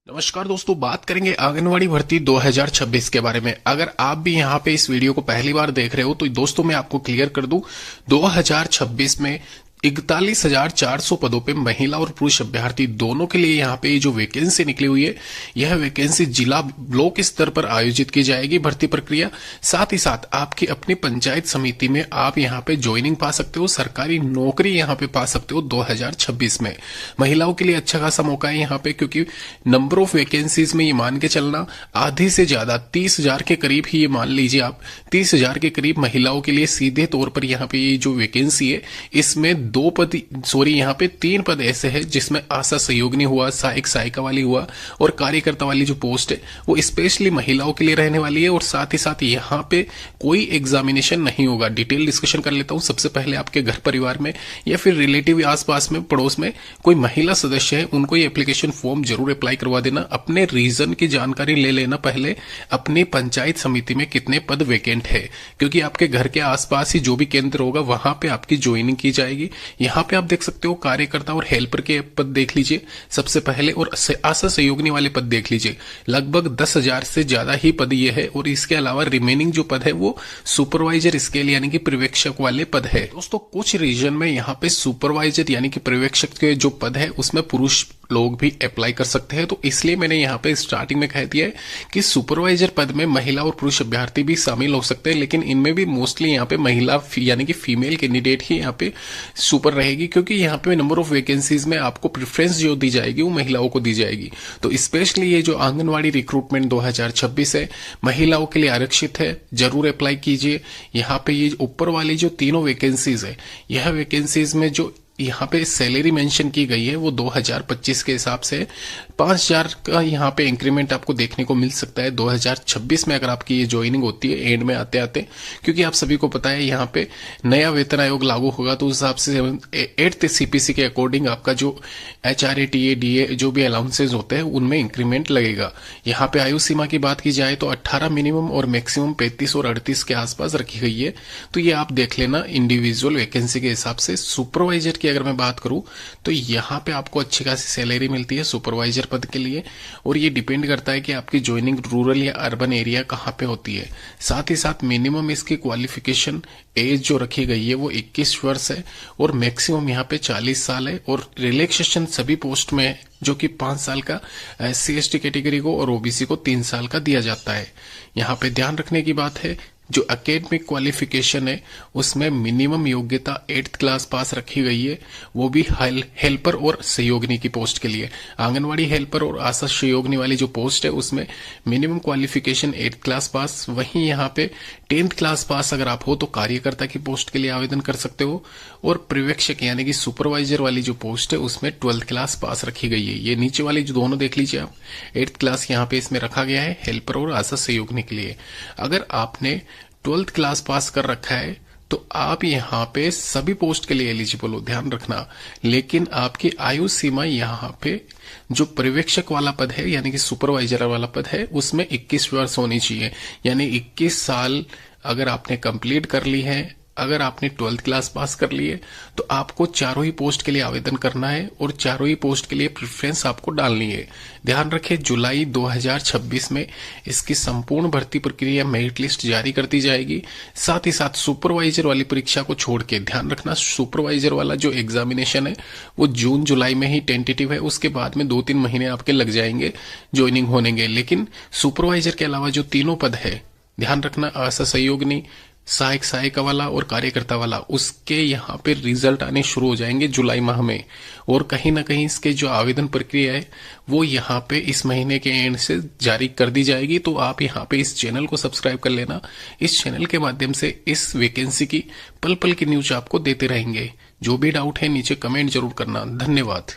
नमस्कार दोस्तों, बात करेंगे आंगनवाड़ी भर्ती 2026 के बारे में। अगर आप भी यहाँ पे इस वीडियो को पहली बार देख रहे हो तो दोस्तों मैं आपको क्लियर कर दूं, 2026 में 41,400 पदों पे महिला और पुरुष अभ्यर्थी दोनों के लिए यहाँ पे ये जो वैकेंसी निकली हुई है, यह वैकेंसी जिला ब्लॉक स्तर पर आयोजित की जाएगी भर्ती प्रक्रिया। साथ ही साथ आपकी अपनी पंचायत समिति में आप यहाँ पे ज्वाइनिंग पा सकते हो, सरकारी नौकरी यहाँ पे पा सकते हो 2026 में। महिलाओं के लिए अच्छा खासा मौका है यहाँ पे, क्योंकि नंबर ऑफ वैकेंसीज में ये मान के चलना आधी से ज्यादा 30,000 के करीब ही, ये मान लीजिए आप 30,000 के करीब महिलाओं के लिए सीधे तौर पर यहाँ पे ये जो वैकेंसी है, इसमें यहाँ पे 3 पद ऐसे हैं जिसमें आशा सहयोगिनी हुआ, सहायक सहायिका वाली हुआ और कार्यकर्ता वाली जो पोस्ट है वो स्पेशली महिलाओं के लिए रहने वाली है। और साथ ही साथ यहाँ पे कोई एग्जामिनेशन नहीं होगा। डिटेल डिस्कशन कर लेता हूं। सबसे पहले आपके घर परिवार में या फिर रिलेटिव आसपास में पड़ोस में कोई महिला सदस्य है, उनको ये एप्लीकेशन फॉर्म जरूर अप्लाई करवा देना। अपने रीजन की जानकारी ले लेना पहले, अपनी पंचायत समिति में कितने पद वैकेंट है, क्योंकि आपके घर के आसपास ही जो भी केंद्र होगा वहां पे आपकी ज्वाइनिंग की जाएगी। यहाँ पे आप देख सकते हो कार्यकर्ता और हेल्पर के पद देख लीजिए सबसे पहले, और आशा सहयोगिनी वाले पद देख लीजिए। लगभग 10,000 से ज्यादा ही पद ये है। और इसके अलावा रिमेनिंग जो पद है वो सुपरवाइजर स्केल यानी कि पर्यवेक्षक वाले पद है। दोस्तों कुछ रीजन में यहाँ पे सुपरवाइजर यानी कि पर्यवेक्षक के जो पद है उसमें पुरुष लोग भी अप्लाई कर सकते हैं, तो इसलिए मैंने यहाँ पे स्टार्टिंग में कह दिया है कि सुपरवाइजर पद में महिला और पुरुष अभ्यर्थी भी शामिल हो सकते हैं, लेकिन इनमें भी मोस्टली यहाँ पे महिला यानी कि फीमेल कैंडिडेट ही यहाँ पे सुपर रहेगी, क्योंकि यहाँ पे नंबर ऑफ वैकेंसीज में आपको प्रेफरेंस जो दी जाएगी वो महिलाओं को दी जाएगी। तो स्पेशली ये जो आंगनवाड़ी रिक्रूटमेंट 2026 है महिलाओं के लिए आरक्षित है, जरूर अप्लाई कीजिए। यहाँ पे ये ऊपर वाली जो तीनों वैकेंसीज है, यह वैकेंसीज में जो यहाँ पे सैलरी मेंशन की गई है वो 2025 के हिसाब से 5,000 का यहाँ पे इंक्रीमेंट आपको देखने को मिल सकता है 2026 में, अगर आपकी ये ज्वाइनिंग होती है एंड में आते आते। क्योंकि आप सभी को पता है यहाँ पे नया वेतन आयोग लागू होगा, तो उस हिसाब से 8th CPC के अकॉर्डिंग आपका जो HRA TA DA जो भी अलाउंसेज होते हैं उनमें इंक्रीमेंट लगेगा। यहाँ पे आयु सीमा की बात की जाए तो 18 मिनिमम और मैक्सिमम 35 और 38 के आसपास रखी गई है। तो ये आप देख लेना इंडिविजुअल वैकेंसी के हिसाब से। सुपरवाइजर अगर मैं बात करूं तो यहाँ पे आपको अच्छी खासी सैलरी मिलती है सुपरवाइजर पद के लिए, और ये डिपेंड करता है कि आपकी ज्वाइनिंग रूरल या अर्बन एरिया कहाँ पे होती है। साथ ही साथ मिनिमम इसकी क्वालिफिकेशन एज जो रखी गई है वो 21 वर्ष है और मैक्सिमम यहाँ पे 40 साल है। और रिलैक्सेशन सभी पोस्ट में है, जो कि 5 साल का SC ST कैटेगरी को और OBC को 3 साल का दिया जाता है। यहाँ पे ध्यान रखने की बात है, जो एकेडमिक क्वालिफिकेशन है उसमें मिनिमम योग्यता 8th क्लास पास रखी गई है, वो भी हेल्पर और सहयोगिनी की पोस्ट के लिए। आंगनवाड़ी हेल्पर और आशा सहयोगिनी वाली जो पोस्ट है उसमें minimum qualification 8th class pass. वहीं यहाँ पे 10th क्लास पास अगर आप हो तो कार्यकर्ता की पोस्ट के लिए आवेदन कर सकते हो, और पर्यवेक्षक यानी कि सुपरवाइजर वाली जो पोस्ट है उसमें 12th क्लास पास रखी गई है। ये नीचे वाली जो दोनों देख लीजिए आप, 8th क्लास यहाँ पे इसमें रखा गया है हेल्पर और आशा सहयोगिनी के लिए। अगर आपने 12th क्लास पास कर रखा है तो आप यहाँ पे सभी पोस्ट के लिए एलिजिबल हो, ध्यान रखना। लेकिन आपकी आयु सीमा यहाँ पे जो पर्यवेक्षक वाला पद है यानी कि सुपरवाइजर वाला पद है उसमें 21 वर्ष होनी चाहिए, यानी 21 साल अगर आपने कंप्लीट कर ली है, अगर आपने 12th क्लास पास कर ली है तो आपको चारों ही पोस्ट के लिए आवेदन करना है और चारों ही पोस्ट के लिए प्रेफरेंस आपको डालनी है। ध्यान रखें जुलाई 2026 में इसकी संपूर्ण भर्ती प्रक्रिया मेरिट लिस्ट जारी कर दी जाएगी। साथ ही साथ सुपरवाइजर वाली परीक्षा को छोड़ के ध्यान रखना, सुपरवाइजर वाला जो एग्जामिनेशन है वो जून जुलाई में ही टेंटेटिव है, उसके बाद में 2-3 महीने आपके लग जाएंगे ज्वाइनिंग होने के। लेकिन सुपरवाइजर के अलावा जो तीनों पद है ध्यान रखना, आशा सहयोगिनी, सहायक सहायिका वाला और कार्यकर्ता वाला, उसके यहाँ पे रिजल्ट आने शुरू हो जाएंगे जुलाई माह में। और कहीं ना कहीं इसके जो आवेदन प्रक्रिया है वो यहाँ पे इस महीने के एंड से जारी कर दी जाएगी। तो आप यहाँ पे इस चैनल को सब्सक्राइब कर लेना। इस चैनल के माध्यम से इस वैकेंसी की पल पल की न्यूज आपको देते रहेंगे। जो भी डाउट है नीचे कमेंट जरूर करना। धन्यवाद।